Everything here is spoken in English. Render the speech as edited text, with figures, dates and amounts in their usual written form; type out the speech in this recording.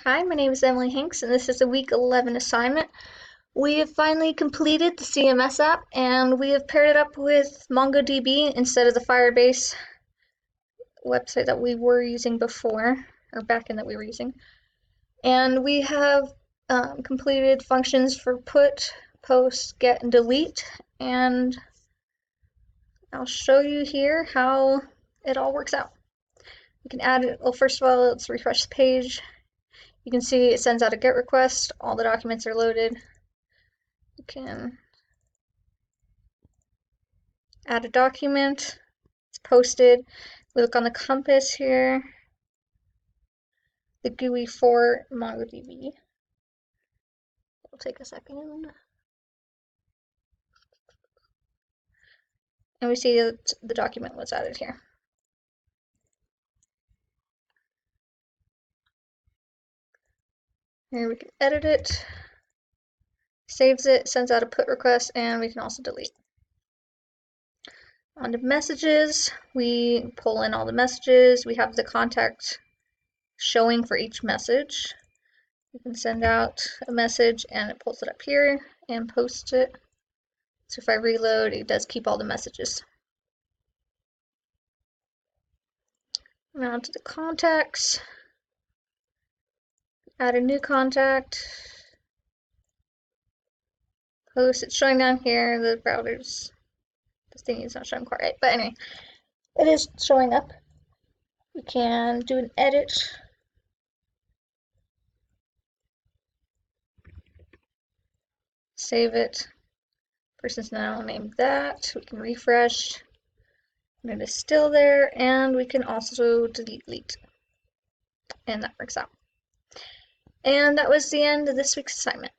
Hi, my name is Emily Hanks, and this is a week 11 assignment. We have finally completed the CMS app, and we have paired it up with MongoDB instead of the Firebase website that we were using before, or backend that we were using. And we have completed functions for put, post, get, and delete, and I'll show you here how it all works out. You can add it, well, first of all, let's refresh the page. You can see it sends out a GET request, all the documents are loaded. You can add a document, it's posted. We look on the compass here, the GUI for MongoDB. It'll take a second. And we see that the document was added here. Here we can edit it, saves it, sends out a put request, and we can also delete. On to messages, we pull in all the messages. We have the contact showing for each message. You can send out a message and it pulls it up here and posts it. So if I reload, it does keep all the messages. Now to the contacts. Add a new contact. Post, it's showing down here. The browser's, this thing is not showing quite right. But anyway, it is showing up. We can do an edit. Save it. Person's now named that. We can refresh. And it is still there. And we can also delete. And that works out. And that was the end of this week's assignment.